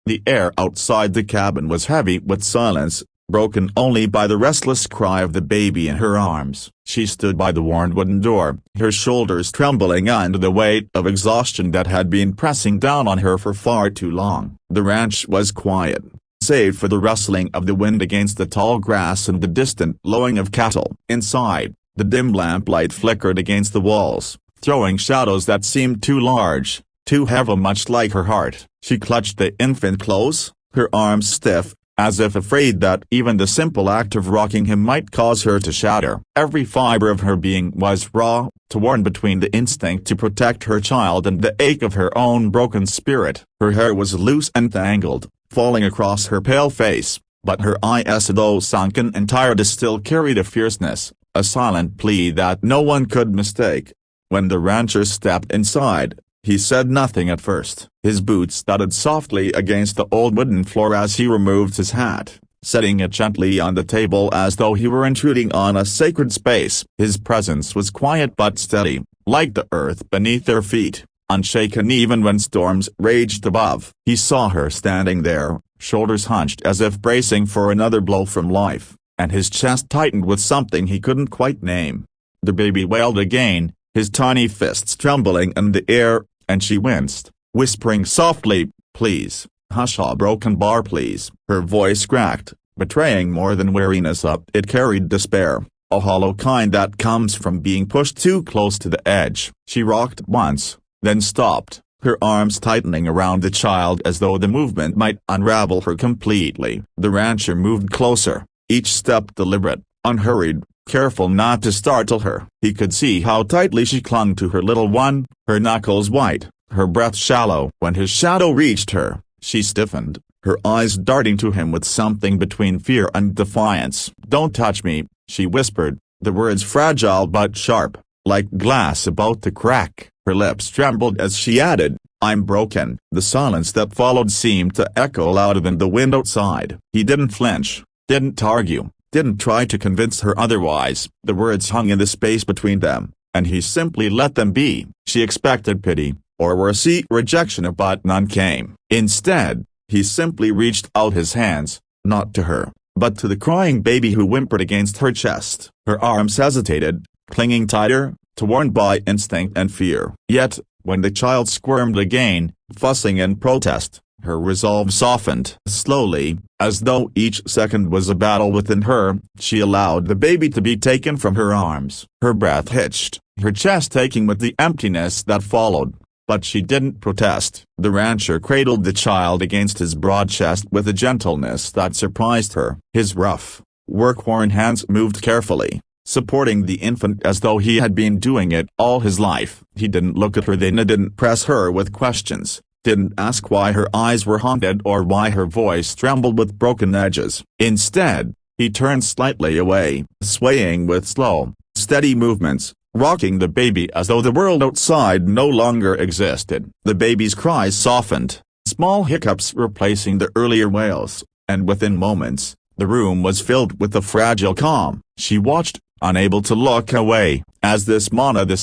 The air outside the cabin was heavy with silence, broken only by the restless cry of the baby in her arms. She stood by the worn wooden door, her shoulders trembling under the weight of exhaustion that had been pressing down on her for far too long. The ranch was quiet, save for the rustling of the wind against the tall grass and the distant lowing of cattle. Inside, the dim lamplight flickered against the walls, throwing shadows that seemed too large, too heavy, much like her heart. She clutched the infant close, her arms stiff, as if afraid that even the simple act of rocking him might cause her to shatter. Every fiber of her being was raw, torn between the instinct to protect her child and the ache of her own broken spirit. Her hair was loose and tangled, falling across her pale face, but her eyes, though sunken and tired, still carried a fierceness, a silent plea that no one could mistake. When the rancher stepped inside, he said nothing at first. His boots thudded softly against the old wooden floor as he removed his hat, setting it gently on the table as though he were intruding on a sacred space. His presence was quiet but steady, like the earth beneath their feet, unshaken even when storms raged above. He saw her standing there, shoulders hunched as if bracing for another blow from life, and his chest tightened with something he couldn't quite name. The baby wailed again, his tiny fists trembling in the air, and she winced, whispering softly, "Please, hush, a broken bar please." Her voice cracked, betraying more than weariness. It carried despair, a hollow kind that comes from being pushed too close to the edge. She rocked once, then stopped, her arms tightening around the child as though the movement might unravel her completely. The rancher moved closer, each step deliberate, unhurried, careful not to startle her. He could see how tightly she clung to her little one, her knuckles white, her breath shallow. When his shadow reached her, she stiffened, her eyes darting to him with something between fear and defiance. "Don't touch me," she whispered, the words fragile but sharp, like glass about to crack. Her lips trembled as she added, "I'm broken." The silence that followed seemed to echo louder than the wind outside. He didn't flinch, didn't argue, didn't try to convince her otherwise. The words hung in the space between them, and he simply let them be. She expected pity, or worse, rejection, but none came. Instead, he simply reached out his hands, not to her, but to the crying baby who whimpered against her chest. Her arms hesitated, clinging tighter, torn by instinct and fear. Yet, when the child squirmed again, fussing in protest, her resolve softened. Slowly, as though each second was a battle within her, she allowed the baby to be taken from her arms. Her breath hitched, her chest aching with the emptiness that followed. But she didn't protest. The rancher cradled the child against his broad chest with a gentleness that surprised her. His rough, work-worn hands moved carefully, supporting the infant as though he had been doing it all his life. He didn't look at her then, didn't press her with questions, didn't ask why her eyes were haunted or why her voice trembled with broken edges. Instead, he turned slightly away, swaying with slow, steady movements, rocking the baby as though the world outside no longer existed. The baby's cries softened, small hiccups replacing the earlier wails, and within moments, the room was filled with a fragile calm. She watched, unable to look away, as this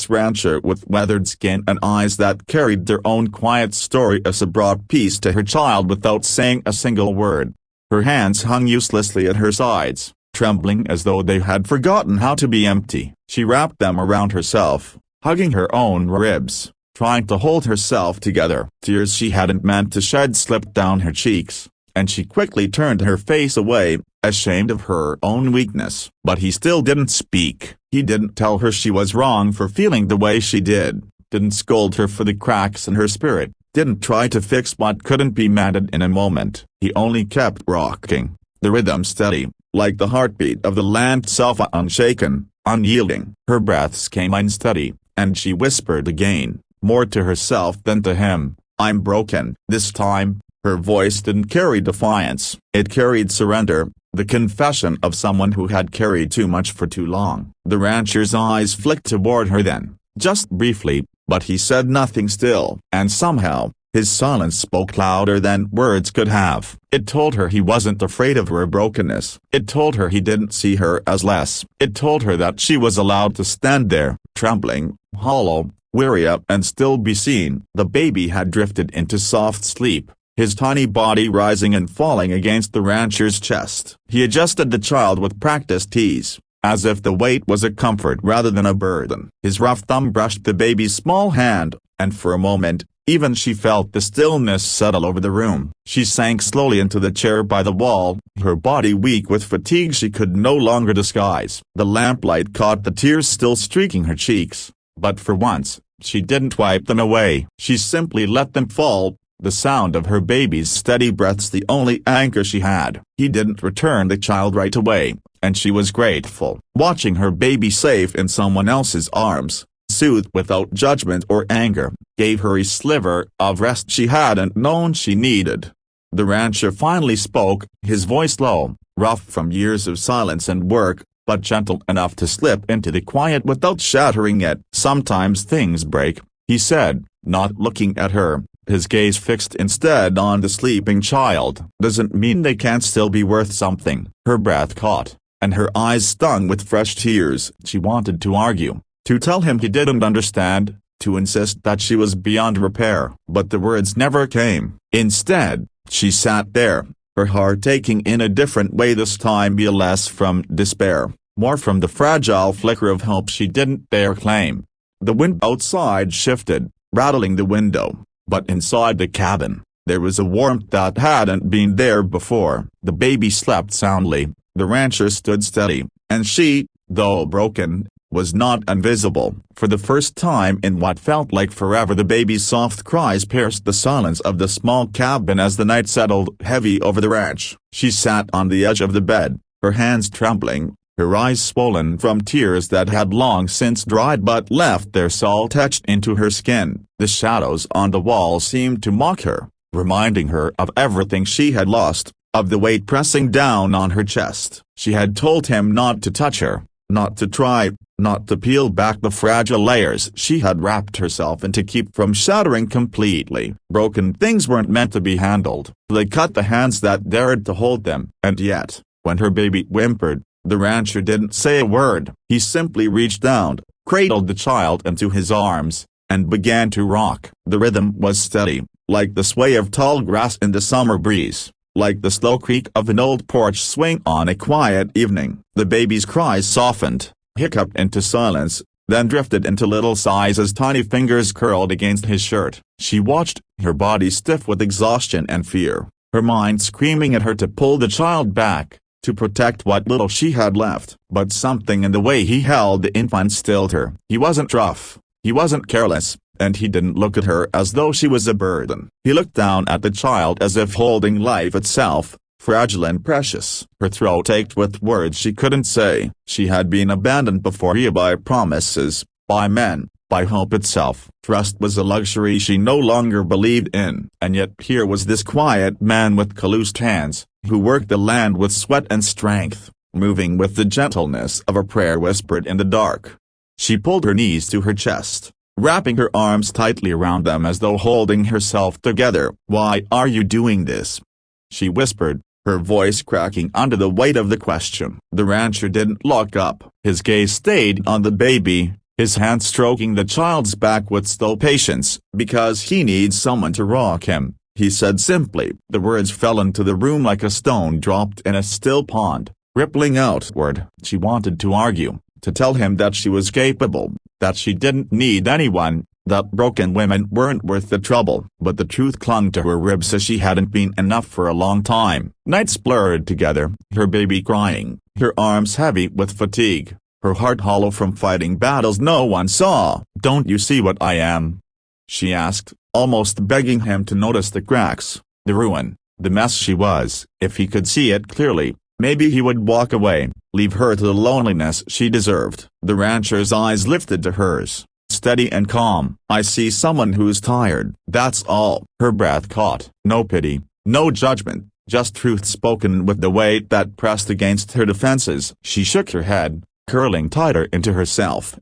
rancher with weathered skin and eyes that carried their own quiet story brought peace to her child without saying a single word. Her hands hung uselessly at her sides, trembling as though they had forgotten how to be empty. She wrapped them around herself, hugging her own ribs, trying to hold herself together. Tears she hadn't meant to shed slipped down her cheeks, and she quickly turned her face away, ashamed of her own weakness. But he still didn't speak. He didn't tell her she was wrong for feeling the way she did, didn't scold her for the cracks in her spirit, didn't try to fix what couldn't be mended in a moment. He only kept rocking, the rhythm steady, like the heartbeat of the land itself, unshaken, unyielding. Her breaths came unsteady, and she whispered again, more to herself than to him, "I'm broken." This time, her voice didn't carry defiance, it carried surrender, the confession of someone who had carried too much for too long. The rancher's eyes flicked toward her then, just briefly, but he said nothing still. And somehow, his silence spoke louder than words could have. It told her he wasn't afraid of her brokenness. It told her he didn't see her as less. It told her that she was allowed to stand there, trembling, hollow, weary, and still be seen. The baby had drifted into soft sleep, his tiny body rising and falling against the rancher's chest. He adjusted the child with practiced ease, as if the weight was a comfort rather than a burden. His rough thumb brushed the baby's small hand, and for a moment, even she felt the stillness settle over the room. She sank slowly into the chair by the wall, her body weak with fatigue she could no longer disguise. The lamplight caught the tears still streaking her cheeks, but for once, she didn't wipe them away. She simply let them fall, the sound of her baby's steady breaths the only anchor she had. He didn't return the child right away, and she was grateful. Watching her baby safe in someone else's arms, soothed without judgment or anger, gave her a sliver of rest she hadn't known she needed. The rancher finally spoke, his voice low, rough from years of silence and work, but gentle enough to slip into the quiet without shattering it. "Sometimes things break," he said, not looking at her, his gaze fixed instead on the sleeping child. "Doesn't mean they can't still be worth something." Her breath caught, and her eyes stung with fresh tears. She wanted to argue, to tell him he didn't understand, to insist that she was beyond repair, but the words never came. Instead, she sat there, her heart aching in a different way this time, less from despair, more from the fragile flicker of hope she didn't dare claim. The wind outside shifted, rattling the window, but inside the cabin, there was a warmth that hadn't been there before. The baby slept soundly, the rancher stood steady, and she, though broken, was not invisible. For the first time in what felt like forever, the baby's soft cries pierced the silence of the small cabin as the night settled heavy over the ranch. She sat on the edge of the bed, her hands trembling, her eyes swollen from tears that had long since dried but left their salt etched into her skin. The shadows on the wall seemed to mock her, reminding her of everything she had lost, of the weight pressing down on her chest. She had told him not to touch her, not to try, not to peel back the fragile layers she had wrapped herself in to keep from shattering completely. Broken things weren't meant to be handled. They cut the hands that dared to hold them. And yet, when her baby whimpered, the rancher didn't say a word. He simply reached down, cradled the child into his arms, and began to rock. The rhythm was steady, like the sway of tall grass in the summer breeze, like the slow creak of an old porch swing on a quiet evening. The baby's cries softened, hiccuped into silence, then drifted into little sighs as tiny fingers curled against his shirt. She watched, her body stiff with exhaustion and fear, her mind screaming at her to pull the child back, to protect what little she had left. But something in the way he held the infant stilled her. He wasn't rough, he wasn't careless, and he didn't look at her as though she was a burden. He looked down at the child as if holding life itself, fragile and precious. Her throat ached with words she couldn't say. She had been abandoned before by promises, by men, by hope itself. Trust was a luxury she no longer believed in. And yet here was this quiet man with calloused hands, who worked the land with sweat and strength, moving with the gentleness of a prayer whispered in the dark. She pulled her knees to her chest, wrapping her arms tightly around them as though holding herself together. "Why are you doing this?" she whispered, her voice cracking under the weight of the question. The rancher didn't look up. His gaze stayed on the baby, his hand stroking the child's back with slow patience. "Because he needs someone to rock him," he said simply. The words fell into the room like a stone dropped in a still pond, rippling outward. She wanted to argue, to tell him that she was capable, that she didn't need anyone, that broken women weren't worth the trouble. But the truth clung to her ribs as she hadn't been enough for a long time. Nights blurred together, her baby crying, her arms heavy with fatigue, her heart hollow from fighting battles no one saw. "Don't you see what I am?" she asked, almost begging him to notice the cracks, the ruin, the mess she was. If he could see it clearly, maybe he would walk away, leave her to the loneliness she deserved. The rancher's eyes lifted to hers, steady and calm. "I see someone who's tired, that's all." Her breath caught. No pity, no judgment, just truth spoken with the weight that pressed against her defenses. She shook her head, curling tighter into herself.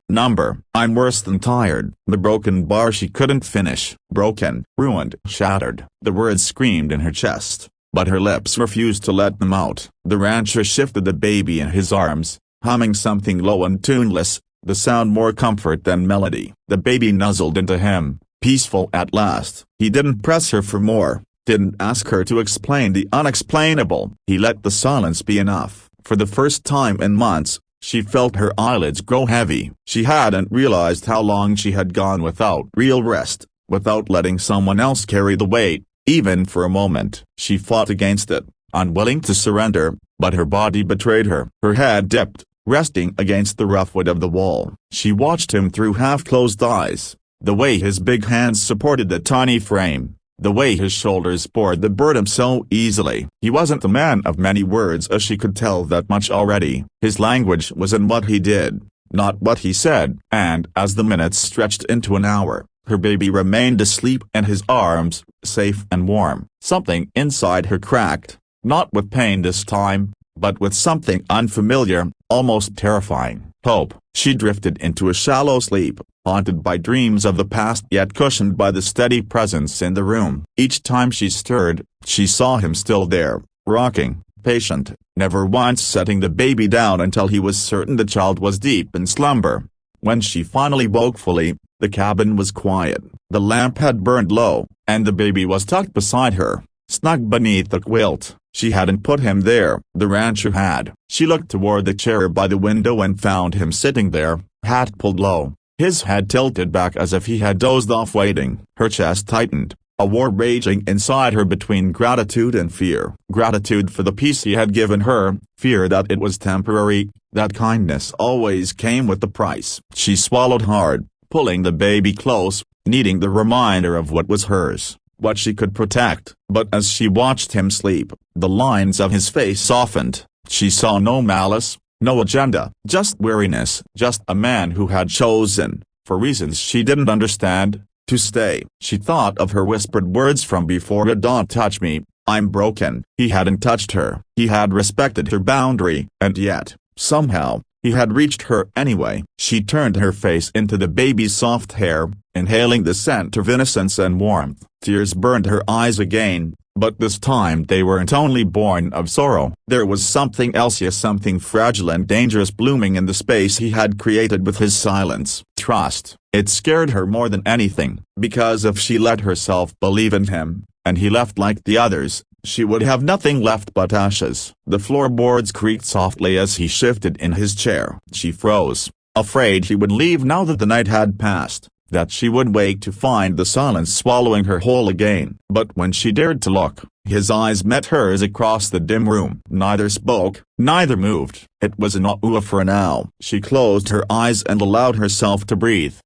"I'm worse than tired." The broken bar she couldn't finish. Broken, ruined, shattered. The words screamed in her chest, but her lips refused to let them out. The rancher shifted the baby in his arms, humming something low and tuneless, the sound more comfort than melody. The baby nuzzled into him, peaceful at last. He didn't press her for more, didn't ask her to explain the unexplainable. He let the silence be enough. For the first time in months, she felt her eyelids grow heavy. She hadn't realized how long she had gone without real rest, without letting someone else carry the weight, even for a moment. She fought against it, unwilling to surrender, but her body betrayed her. Her head dipped, resting against the rough wood of the wall. She watched him through half-closed eyes, the way his big hands supported the tiny frame, the way his shoulders bore the burden so easily. He wasn't a man of many words, as she could tell that much already. His language was in what he did, not what he said. And as the minutes stretched into an hour, her baby remained asleep in his arms, safe and warm. Something inside her cracked, not with pain this time, but with something unfamiliar, almost terrifying. Hope. She drifted into a shallow sleep, haunted by dreams of the past yet cushioned by the steady presence in the room. Each time she stirred, she saw him still there, rocking, patient, never once setting the baby down until he was certain the child was deep in slumber. When she finally woke fully, the cabin was quiet. The lamp had burned low, and the baby was tucked beside her, snug beneath the quilt. She hadn't put him there, the rancher had. She looked toward the chair by the window and found him sitting there, hat pulled low, his head tilted back as if he had dozed off waiting. Her chest tightened, a war raging inside her between gratitude and fear. Gratitude for the peace he had given her, fear that it was temporary, that kindness always came with the price. She swallowed hard, pulling the baby close, needing the reminder of what was hers, what she could protect. But as she watched him sleep, the lines of his face softened. She saw no malice, no agenda, just weariness, just a man who had chosen, for reasons she didn't understand, to stay. She thought of her whispered words from before it. "Don't touch me, I'm broken." He hadn't touched her. He had respected her boundary, and yet, somehow, he had reached her anyway. She turned her face into the baby's soft hair, inhaling the scent of innocence and warmth. Tears burned her eyes again, but this time they weren't only born of sorrow. There was something else, yes, something fragile and dangerous blooming in the space he had created with his silence. Trust. It scared her more than anything, because if she let herself believe in him, and he left like the others, she would have nothing left but ashes. The floorboards creaked softly as he shifted in his chair. She froze, afraid he would leave now that the night had passed, that she would wake to find the silence swallowing her whole again. But when she dared to look, his eyes met hers across the dim room. Neither spoke, neither moved. It was enough for now. She closed her eyes and allowed herself to breathe.